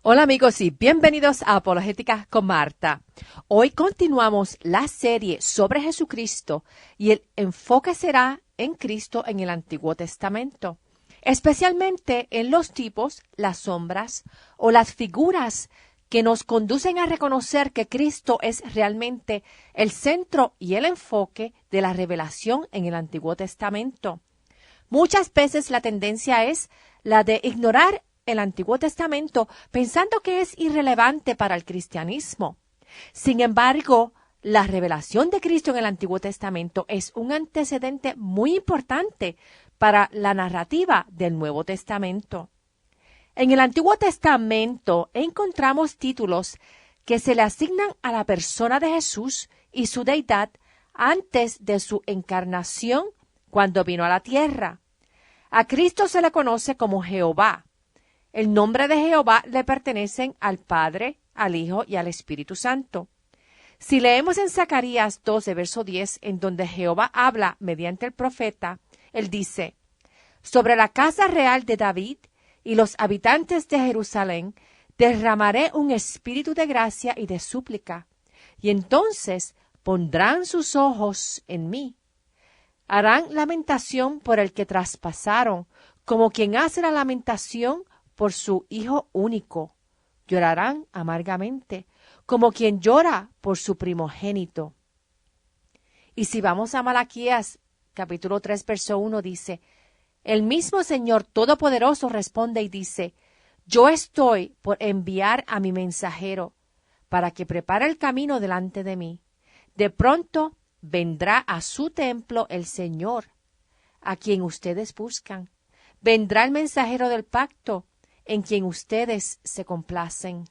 Hola amigos y bienvenidos a Apologética con Marta. Hoy continuamos la serie sobre Jesucristo y el enfoque será en Cristo en el Antiguo Testamento, especialmente en los tipos, las sombras o las figuras que nos conducen a reconocer que Cristo es realmente el centro y el enfoque de la revelación en el Antiguo Testamento. Muchas veces la tendencia es la de ignorar el Antiguo Testamento pensando que es irrelevante para el cristianismo. Sin embargo, la revelación de Cristo en el Antiguo Testamento es un antecedente muy importante para la narrativa del Nuevo Testamento. En el Antiguo Testamento encontramos títulos que se le asignan a la persona de Jesús y su deidad antes de su encarnación cuando vino a la tierra. A Cristo se le conoce como Jehová. El nombre de Jehová le pertenecen al Padre, al Hijo y al Espíritu Santo. Si leemos en Zacarías 12, verso 10, en donde Jehová habla mediante el profeta, él dice: sobre la casa real de David y los habitantes de Jerusalén derramaré un espíritu de gracia y de súplica, y entonces pondrán sus ojos en mí. Harán lamentación por el que traspasaron, como quien hace la lamentación por su hijo único. Llorarán amargamente, como quien llora por su primogénito. Y si vamos a Malaquías, capítulo 3, verso 1, dice: el mismo Señor Todopoderoso responde y dice: yo estoy por enviar a mi mensajero, para que prepare el camino delante de mí. De pronto vendrá a su templo el Señor, a quien ustedes buscan. Vendrá el mensajero del pacto, en quien ustedes se complacen.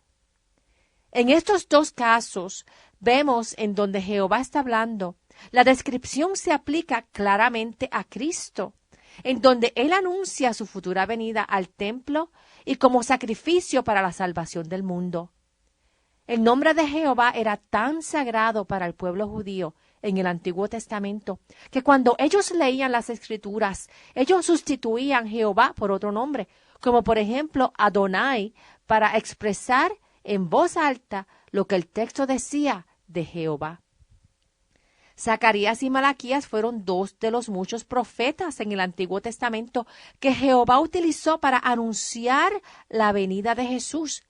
En estos dos casos vemos en donde Jehová está hablando, la descripción se aplica claramente a Cristo, en donde Él anuncia su futura venida al templo y como sacrificio para la salvación del mundo. El nombre de Jehová era tan sagrado para el pueblo judío en el Antiguo Testamento que cuando ellos leían las Escrituras, ellos sustituían Jehová por otro nombre, como por ejemplo Adonai, para expresar en voz alta lo que el texto decía de Jehová. Zacarías y Malaquías fueron dos de los muchos profetas en el Antiguo Testamento que Jehová utilizó para anunciar la venida de Jesús.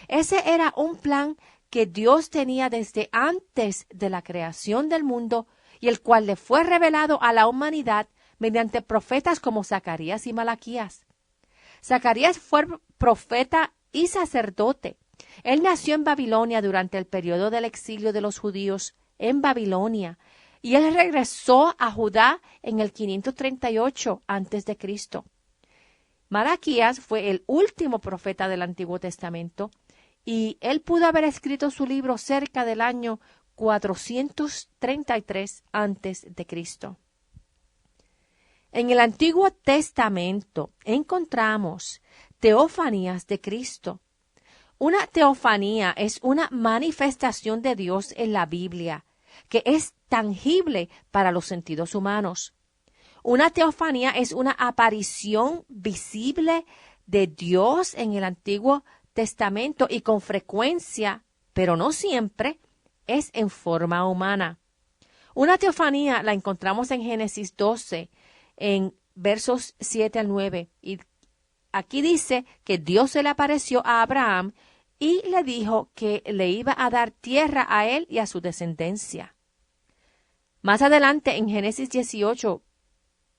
Ese era un plan que Dios tenía desde antes de la creación del mundo y el cual le fue revelado a la humanidad mediante profetas como Zacarías y Malaquías. Zacarías fue profeta y sacerdote. Él nació en Babilonia durante el periodo del exilio de los judíos en Babilonia y él regresó a Judá en el 538 a.C. Malaquías fue el último profeta del Antiguo Testamento y él pudo haber escrito su libro cerca del año 433 a.C. En el Antiguo Testamento encontramos teofanías de Cristo. Una teofanía es una manifestación de Dios en la Biblia que es tangible para los sentidos humanos. Una teofanía es una aparición visible de Dios en el Antiguo Testamento y con frecuencia, pero no siempre, es en forma humana. Una teofanía la encontramos en Génesis 12, en versos 7 al 9. Y aquí dice que Dios se le apareció a Abraham y le dijo que le iba a dar tierra a él y a su descendencia. Más adelante, en Génesis 18,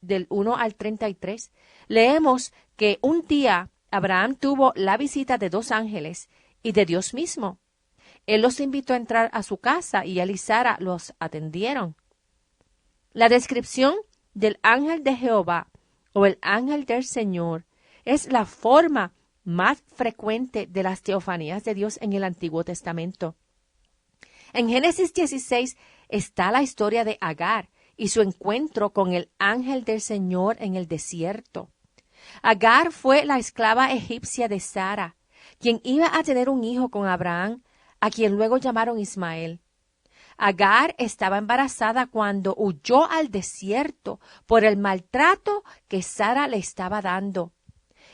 del 1 al 33, leemos que un día Abraham tuvo la visita de dos ángeles y de Dios mismo. Él los invitó a entrar a su casa y él y Sara los atendieron. La descripción del ángel de Jehová o el ángel del Señor es la forma más frecuente de las teofanías de Dios en el Antiguo Testamento. En Génesis 16 está la historia de Agar y su encuentro con el ángel del Señor en el desierto. Agar fue la esclava egipcia de Sara, quien iba a tener un hijo con Abraham, a quien luego llamaron Ismael. Agar estaba embarazada cuando huyó al desierto por el maltrato que Sara le estaba dando.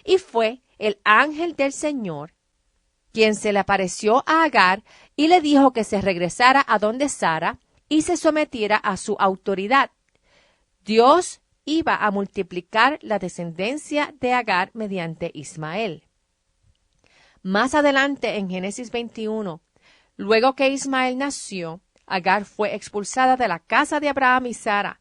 Y fue el ángel del Señor quien se le apareció a Agar y le dijo que se regresara a donde Sara y se sometiera a su autoridad. Dios iba a multiplicar la descendencia de Agar mediante Ismael. Más adelante, en Génesis 21, luego que Ismael nació, Agar fue expulsada de la casa de Abraham y Sara,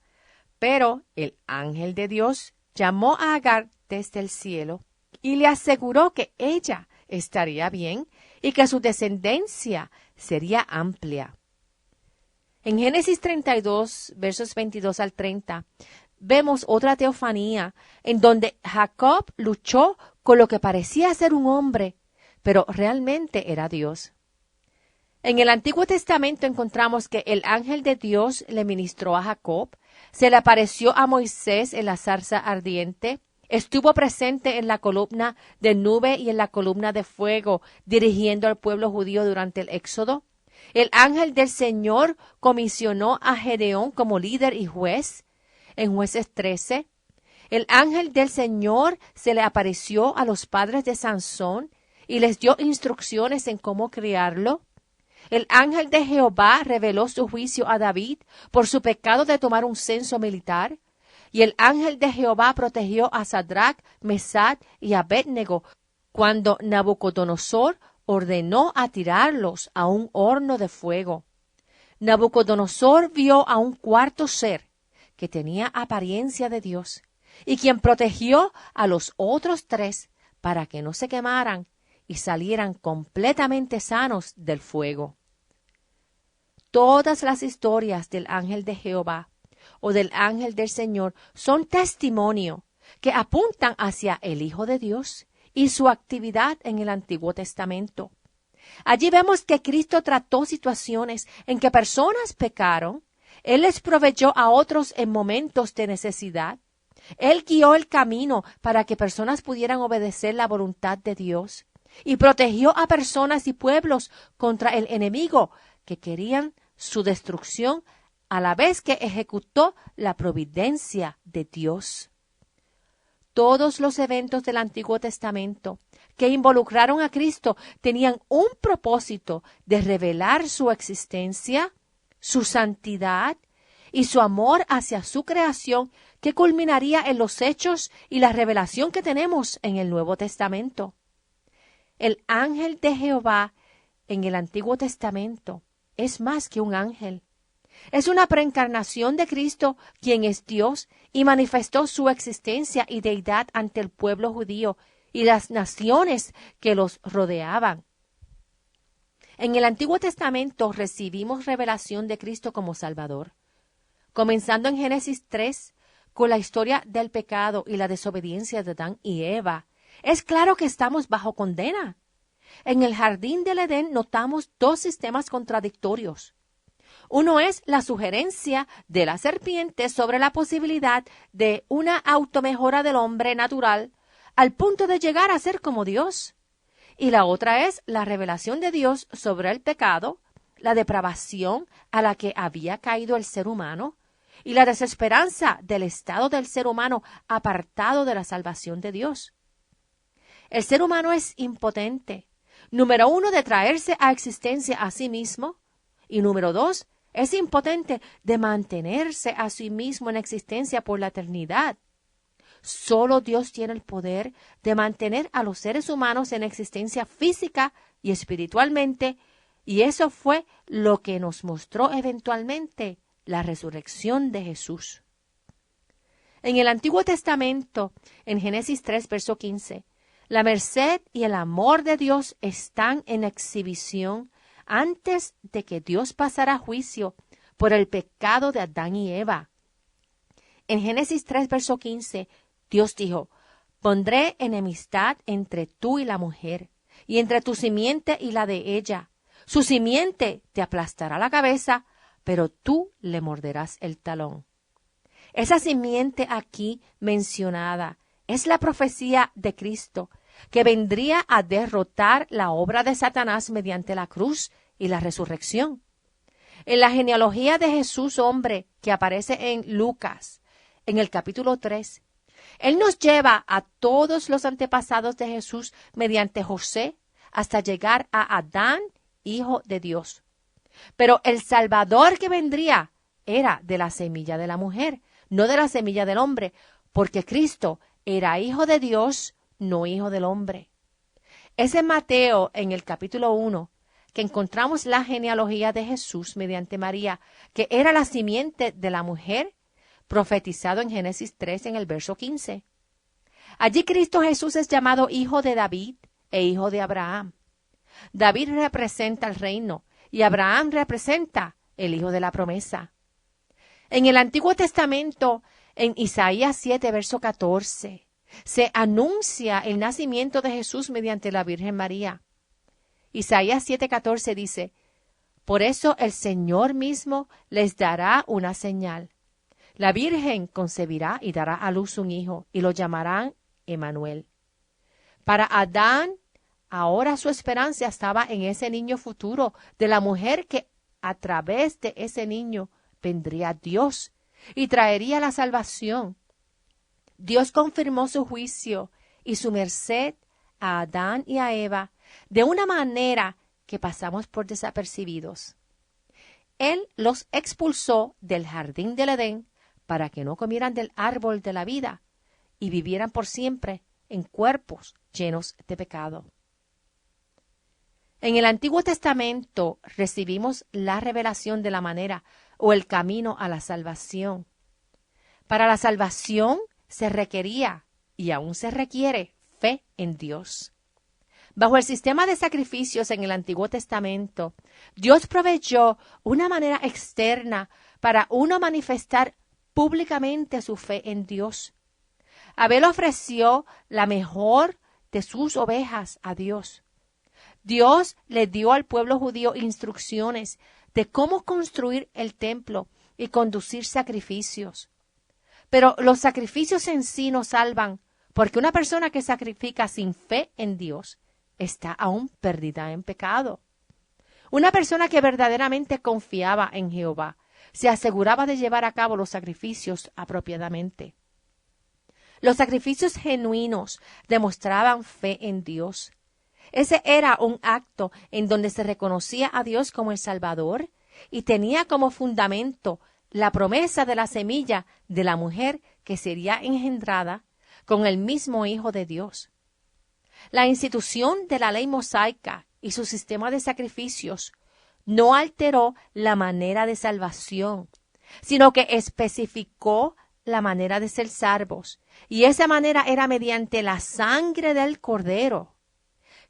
pero el ángel de Dios llamó a Agar desde el cielo y le aseguró que ella estaría bien y que su descendencia sería amplia. En Génesis 32, versos 22 al 30, vemos otra teofanía en donde Jacob luchó con lo que parecía ser un hombre, pero realmente era Dios. En el Antiguo Testamento encontramos que el ángel de Dios le ministró a Jacob, se le apareció a Moisés en la zarza ardiente, estuvo presente en la columna de nube y en la columna de fuego, dirigiendo al pueblo judío durante el Éxodo. El ángel del Señor comisionó a Gedeón como líder y juez en Jueces 13. El ángel del Señor se le apareció a los padres de Sansón y les dio instrucciones en cómo criarlo. El ángel de Jehová reveló su juicio a David por su pecado de tomar un censo militar. Y el ángel de Jehová protegió a Sadrach, Mesach y Abednego cuando Nabucodonosor ordenó a tirarlos a un horno de fuego. Nabucodonosor vio a un cuarto ser que tenía apariencia de Dios y quien protegió a los otros tres para que no se quemaran y salieran completamente sanos del fuego. Todas las historias del ángel de Jehová o del ángel del Señor son testimonio que apuntan hacia el Hijo de Dios y su actividad en el Antiguo Testamento. Allí vemos que Cristo trató situaciones en que personas pecaron, Él les proveyó a otros en momentos de necesidad, Él guió el camino para que personas pudieran obedecer la voluntad de Dios y protegió a personas y pueblos contra el enemigo que querían su destrucción, a la vez que ejecutó la providencia de Dios. Todos los eventos del Antiguo Testamento que involucraron a Cristo tenían un propósito de revelar su existencia, su santidad y su amor hacia su creación, que culminaría en los hechos y la revelación que tenemos en el Nuevo Testamento. El ángel de Jehová en el Antiguo Testamento es más que un ángel. Es una preencarnación de Cristo, quien es Dios y manifestó su existencia y deidad ante el pueblo judío y las naciones que los rodeaban. En el Antiguo Testamento recibimos revelación de Cristo como Salvador, comenzando en Génesis 3 con la historia del pecado y la desobediencia de Adán y Eva. Es claro que estamos bajo condena. En el jardín del Edén notamos dos sistemas contradictorios. Uno es la sugerencia de la serpiente sobre la posibilidad de una automejora del hombre natural al punto de llegar a ser como Dios. Y la otra es la revelación de Dios sobre el pecado, la depravación a la que había caído el ser humano y la desesperanza del estado del ser humano apartado de la salvación de Dios. El ser humano es impotente, número 1, de traerse a existencia a sí mismo, y número 2, es impotente de mantenerse a sí mismo en existencia por la eternidad. Solo Dios tiene el poder de mantener a los seres humanos en existencia física y espiritualmente, y eso fue lo que nos mostró eventualmente la resurrección de Jesús. En el Antiguo Testamento, en Génesis 3, verso 15, la merced y el amor de Dios están en exhibición antes de que Dios pasara a juicio por el pecado de Adán y Eva. En Génesis 3, verso 15, Dios dijo: pondré enemistad entre tú y la mujer, y entre tu simiente y la de ella. Su simiente te aplastará la cabeza, pero tú le morderás el talón. Esa simiente aquí mencionada es la profecía de Cristo, que vendría a derrotar la obra de Satanás mediante la cruz y la resurrección. En la genealogía de Jesús hombre, que aparece en Lucas, en el capítulo 3, Él nos lleva a todos los antepasados de Jesús mediante José hasta llegar a Adán, hijo de Dios. Pero el Salvador que vendría era de la semilla de la mujer, no de la semilla del hombre, porque Cristo era hijo de Dios, no hijo del hombre. Es en Mateo, en el capítulo 1, que encontramos la genealogía de Jesús mediante María, que era la simiente de la mujer, profetizado en Génesis 3 en el verso 15. Allí Cristo Jesús es llamado hijo de David e hijo de Abraham. David representa el reino y Abraham representa el hijo de la promesa. En el Antiguo Testamento, en Isaías 7, verso 14, se anuncia el nacimiento de Jesús mediante la Virgen María. Isaías 7:14 dice, por eso el Señor mismo les dará una señal. La Virgen concebirá y dará a luz un hijo, y lo llamarán Emmanuel. Para Adán, ahora su esperanza estaba en ese niño futuro, de la mujer que a través de ese niño vendría Dios y traería la salvación. Dios confirmó su juicio y su merced a Adán y a Eva de una manera que pasamos por desapercibidos. Él los expulsó del jardín del Edén para que no comieran del árbol de la vida y vivieran por siempre en cuerpos llenos de pecado. En el Antiguo Testamento recibimos la revelación de la manera o el camino a la salvación. Para la salvación se requería y aún se requiere fe en Dios. Bajo el sistema de sacrificios en el Antiguo Testamento, Dios proveyó una manera externa para uno manifestar públicamente su fe en Dios. Abel ofreció la mejor de sus ovejas a Dios. Dios le dio al pueblo judío instrucciones de cómo construir el templo y conducir sacrificios. Pero los sacrificios en sí no salvan, porque una persona que sacrifica sin fe en Dios está aún perdida en pecado. Una persona que verdaderamente confiaba en Jehová se aseguraba de llevar a cabo los sacrificios apropiadamente. Los sacrificios genuinos demostraban fe en Dios. Ese era un acto en donde se reconocía a Dios como el Salvador y tenía como fundamento la promesa de la semilla de la mujer que sería engendrada con el mismo Hijo de Dios. La institución de la ley mosaica y su sistema de sacrificios no alteró la manera de salvación, sino que especificó la manera de ser salvos, y esa manera era mediante la sangre del Cordero.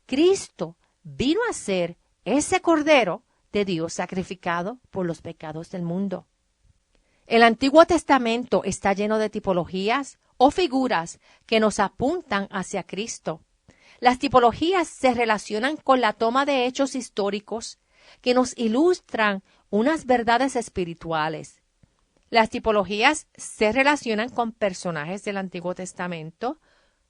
Cristo vino a ser ese Cordero de Dios sacrificado por los pecados del mundo. El Antiguo Testamento está lleno de tipologías o figuras que nos apuntan hacia Cristo. Las tipologías se relacionan con la toma de hechos históricos que nos ilustran unas verdades espirituales. Las tipologías se relacionan con personajes del Antiguo Testamento,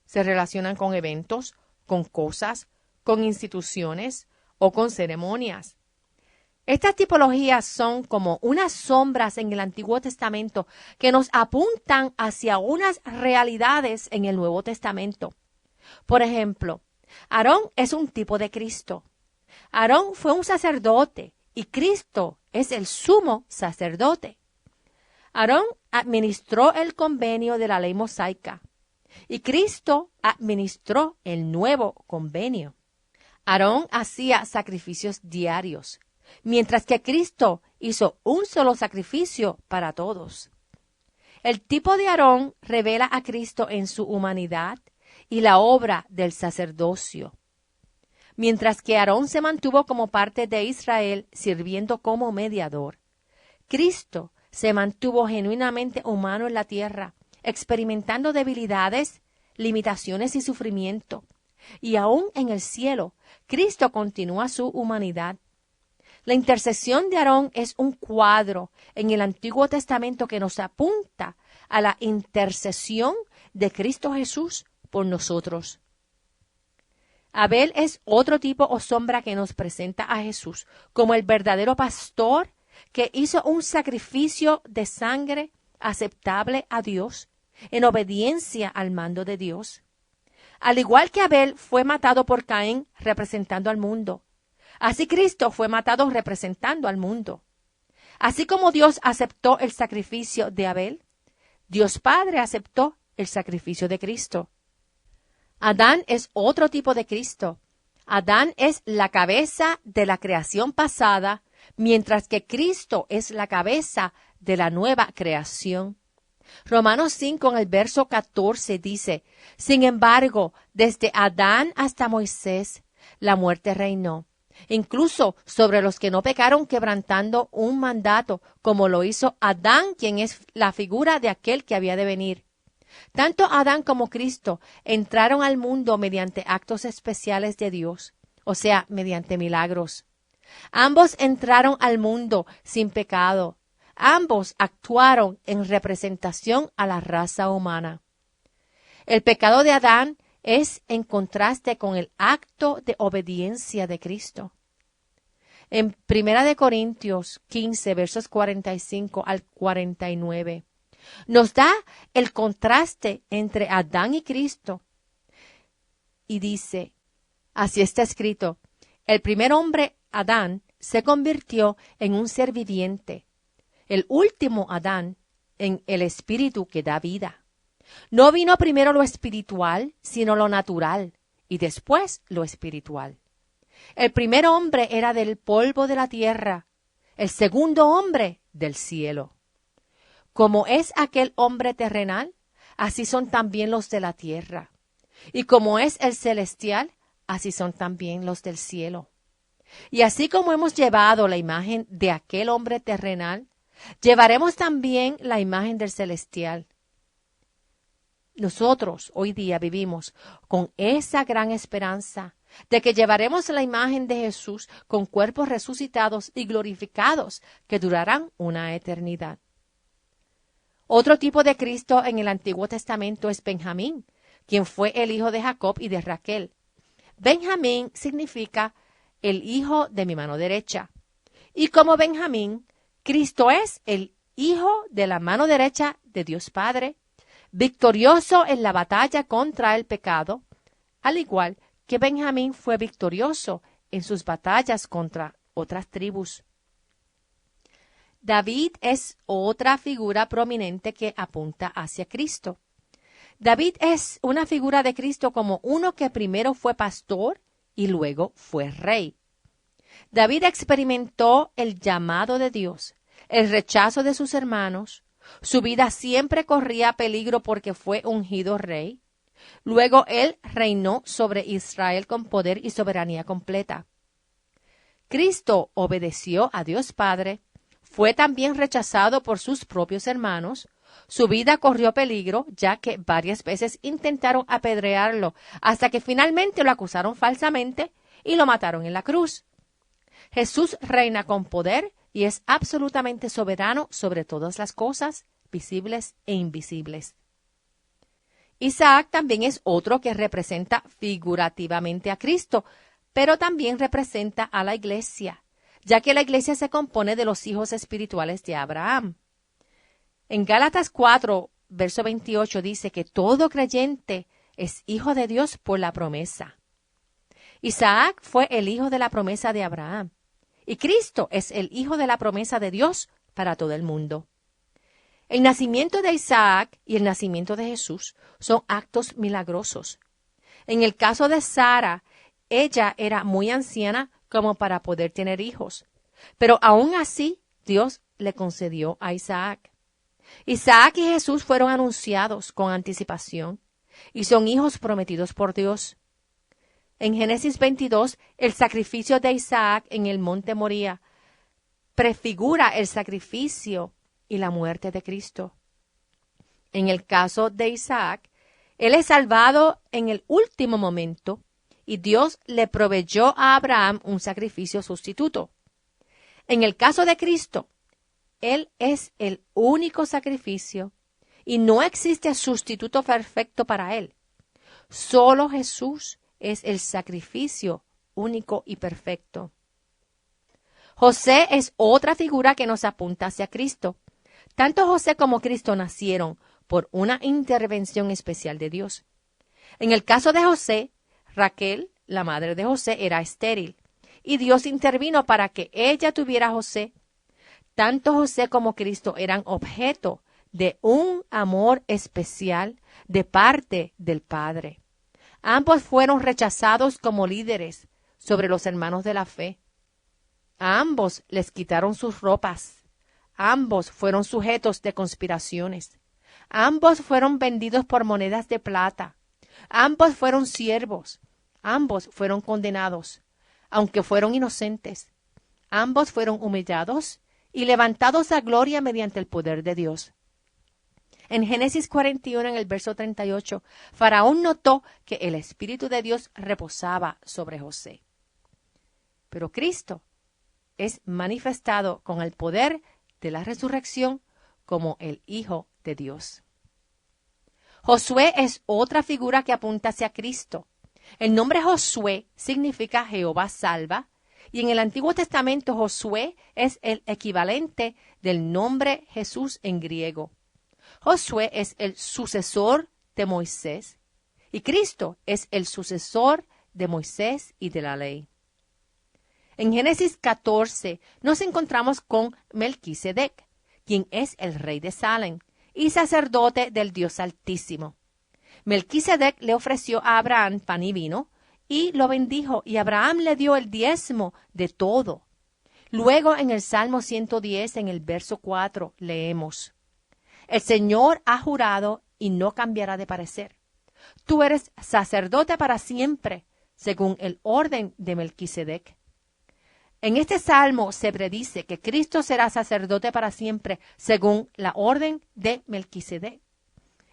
se relacionan con eventos, con cosas, con instituciones o con ceremonias. Estas tipologías son como unas sombras en el Antiguo Testamento que nos apuntan hacia unas realidades en el Nuevo Testamento. Por ejemplo, Aarón es un tipo de Cristo. Aarón fue un sacerdote y Cristo es el sumo sacerdote. Aarón administró el convenio de la ley mosaica y Cristo administró el nuevo convenio. Aarón hacía sacrificios diarios, mientras que Cristo hizo un solo sacrificio para todos. El tipo de Aarón revela a Cristo en su humanidad y la obra del sacerdocio. Mientras que Aarón se mantuvo como parte de Israel sirviendo como mediador, Cristo se mantuvo genuinamente humano en la tierra, experimentando debilidades, limitaciones y sufrimiento. Y aún en el cielo, Cristo continúa su humanidad. La intercesión de Aarón es un cuadro en el Antiguo Testamento que nos apunta a la intercesión de Cristo Jesús por nosotros. Abel es otro tipo o sombra que nos presenta a Jesús como el verdadero pastor que hizo un sacrificio de sangre aceptable a Dios en obediencia al mando de Dios. Al igual que Abel fue matado por Caín representando al mundo, así Cristo fue matado representando al mundo. Así como Dios aceptó el sacrificio de Abel, Dios Padre aceptó el sacrificio de Cristo. Adán es otro tipo de Cristo. Adán es la cabeza de la creación pasada, mientras que Cristo es la cabeza de la nueva creación. Romanos 5 en el verso 14 dice, sin embargo, desde Adán hasta Moisés, la muerte reinó, incluso sobre los que no pecaron quebrantando un mandato, como lo hizo Adán, quien es la figura de aquel que había de venir. Tanto Adán como Cristo entraron al mundo mediante actos especiales de Dios, o sea, mediante milagros. Ambos entraron al mundo sin pecado. Ambos actuaron en representación a la raza humana. El pecado de Adán es en contraste con el acto de obediencia de Cristo. En 1 Corintios 15, versos 45 al 49, nos da el contraste entre Adán y Cristo. Y dice, así está escrito, el primer hombre, Adán, se convirtió en un ser viviente. El último Adán, en el espíritu que da vida. No vino primero lo espiritual, sino lo natural, y después lo espiritual. El primer hombre era del polvo de la tierra, el segundo hombre del cielo. Como es aquel hombre terrenal, así son también los de la tierra. Y como es el celestial, así son también los del cielo. Y así como hemos llevado la imagen de aquel hombre terrenal, llevaremos también la imagen del celestial. Nosotros hoy día vivimos con esa gran esperanza de que llevaremos la imagen de Jesús con cuerpos resucitados y glorificados que durarán una eternidad. Otro tipo de Cristo en el Antiguo Testamento es Benjamín, quien fue el hijo de Jacob y de Raquel. Benjamín significa el hijo de mi mano derecha. Y como Benjamín, Cristo es el hijo de la mano derecha de Dios Padre, victorioso en la batalla contra el pecado, al igual que Benjamín fue victorioso en sus batallas contra otras tribus. David es otra figura prominente que apunta hacia Cristo. David es una figura de Cristo como uno que primero fue pastor y luego fue rey. David experimentó el llamado de Dios, el rechazo de sus hermanos, su vida siempre corría peligro porque fue ungido rey. Luego él reinó sobre Israel con poder y soberanía completa. Cristo obedeció a Dios Padre, fue también rechazado por sus propios hermanos, su vida corrió peligro ya que varias veces intentaron apedrearlo hasta que finalmente lo acusaron falsamente y lo mataron en la cruz. Jesús reina con poder y es absolutamente soberano sobre todas las cosas, visibles e invisibles. Isaac también es otro que representa figurativamente a Cristo, pero también representa a la iglesia, ya que la iglesia se compone de los hijos espirituales de Abraham. En Gálatas 4, verso 28 dice que todo creyente es hijo de Dios por la promesa. Isaac fue el hijo de la promesa de Abraham, y Cristo es el hijo de la promesa de Dios para todo el mundo. El nacimiento de Isaac y el nacimiento de Jesús son actos milagrosos. En el caso de Sara, ella era muy anciana como para poder tener hijos, pero aún así Dios le concedió a Isaac. Isaac y Jesús fueron anunciados con anticipación y son hijos prometidos por Dios. En Génesis 22, el sacrificio de Isaac en el monte Moría prefigura el sacrificio y la muerte de Cristo. En el caso de Isaac, él es salvado en el último momento y Dios le proveyó a Abraham un sacrificio sustituto. En el caso de Cristo, él es el único sacrificio y no existe sustituto perfecto para él. Solo Jesús es el sacrificio único y perfecto. José es otra figura que nos apunta hacia Cristo. Tanto José como Cristo nacieron por una intervención especial de Dios. En el caso de José, Raquel, la madre de José, era estéril, y Dios intervino para que ella tuviera a José. Tanto José como Cristo eran objeto de un amor especial de parte del Padre. Ambos fueron rechazados como líderes sobre los hermanos de la fe. A ambos les quitaron sus ropas. Ambos fueron sujetos de conspiraciones. Ambos fueron vendidos por monedas de plata. Ambos fueron siervos. Ambos fueron condenados, aunque fueron inocentes. Ambos fueron humillados y levantados a gloria mediante el poder de Dios. En Génesis 41, en el verso 38, Faraón notó que el Espíritu de Dios reposaba sobre José. Pero Cristo es manifestado con el poder de la resurrección como el Hijo de Dios. Josué es otra figura que apunta hacia Cristo. El nombre Josué significa Jehová salva, y en el Antiguo Testamento Josué es el equivalente del nombre Jesús en griego. Josué es el sucesor de Moisés y Cristo es el sucesor de Moisés y de la ley. En Génesis 14 nos encontramos con Melquisedec, quien es el rey de Salem y sacerdote del Dios Altísimo. Melquisedec le ofreció a Abraham pan y vino y lo bendijo, y Abraham le dio el diezmo de todo. Luego en el Salmo 110, en el verso 4, leemos: El Señor ha jurado y no cambiará de parecer. Tú eres sacerdote para siempre, según el orden de Melquisedec. En este salmo se predice que Cristo será sacerdote para siempre, según la orden de Melquisedec.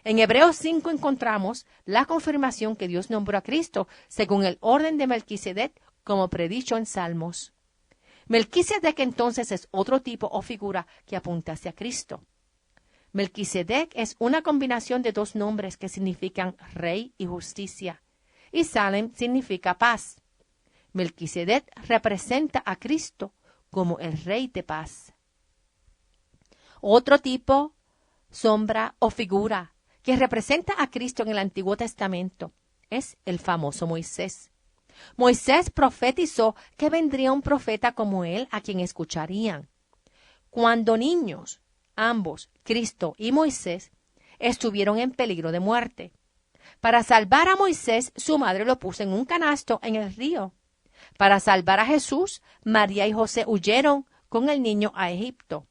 En Hebreos 5 encontramos la confirmación que Dios nombró a Cristo, según el orden de Melquisedec, como predicho en Salmos. Melquisedec entonces es otro tipo o figura que apunta hacia Cristo. Melquisedec es una combinación de dos nombres que significan rey y justicia, y Salem significa paz. Melquisedec representa a Cristo como el rey de paz. Otro tipo, sombra o figura que representa a Cristo en el Antiguo Testamento es el famoso Moisés. Moisés profetizó que vendría un profeta como él a quien escucharían. Cuando niños, ambos, Cristo y Moisés, estuvieron en peligro de muerte. Para salvar a Moisés, su madre lo puso en un canasto en el río. Para salvar a Jesús, María y José huyeron con el niño a Egipto.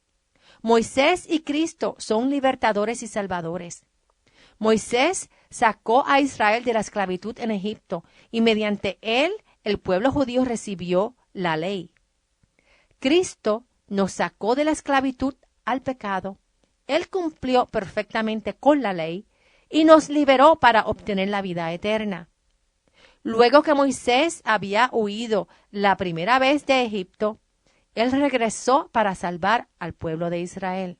Moisés y Cristo son libertadores y salvadores. Moisés sacó a Israel de la esclavitud en Egipto y mediante él el pueblo judío recibió la ley. Cristo nos sacó de la esclavitud al pecado. Él cumplió perfectamente con la ley y nos liberó para obtener la vida eterna. Luego que Moisés había huido la primera vez de Egipto, él regresó para salvar al pueblo de Israel.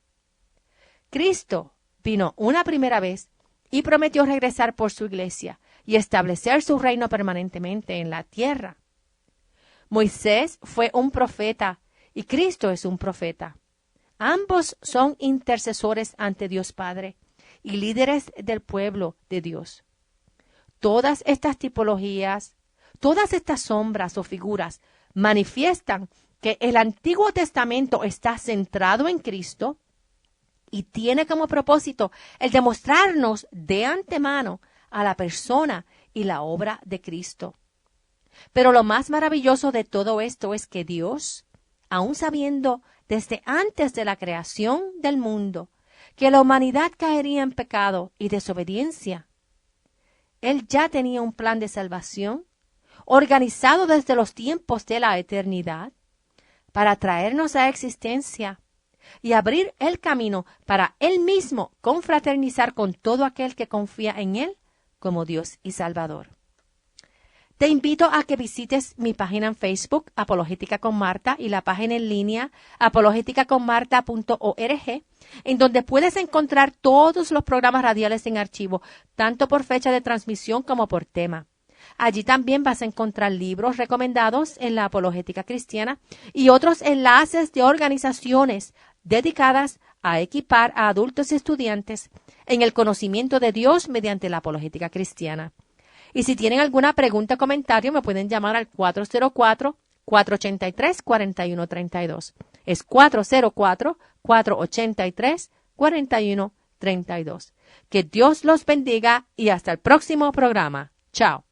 Cristo vino una primera vez y prometió regresar por su iglesia y establecer su reino permanentemente en la tierra. Moisés fue un profeta y Cristo es un profeta. Ambos son intercesores ante Dios Padre y líderes del pueblo de Dios. Todas estas tipologías, todas estas sombras o figuras manifiestan que el Antiguo Testamento está centrado en Cristo y tiene como propósito el demostrarnos de antemano a la persona y la obra de Cristo. Pero lo más maravilloso de todo esto es que Dios, aun sabiendo desde antes de la creación del mundo que la humanidad caería en pecado y desobediencia, Él ya tenía un plan de salvación organizado desde los tiempos de la eternidad para traernos a existencia y abrir el camino para Él mismo confraternizar con todo aquel que confía en Él como Dios y Salvador. Te invito a que visites mi página en Facebook, Apologética con Marta, y la página en línea apologeticaconmarta.org, en donde puedes encontrar todos los programas radiales en archivo, tanto por fecha de transmisión como por tema. Allí también vas a encontrar libros recomendados en la apologética cristiana y otros enlaces de organizaciones dedicadas a equipar a adultos y estudiantes en el conocimiento de Dios mediante la apologética cristiana. Y si tienen alguna pregunta o comentario, me pueden llamar al 404-483-4132. Es 404-483-4132. Que Dios los bendiga y hasta el próximo programa. Chao.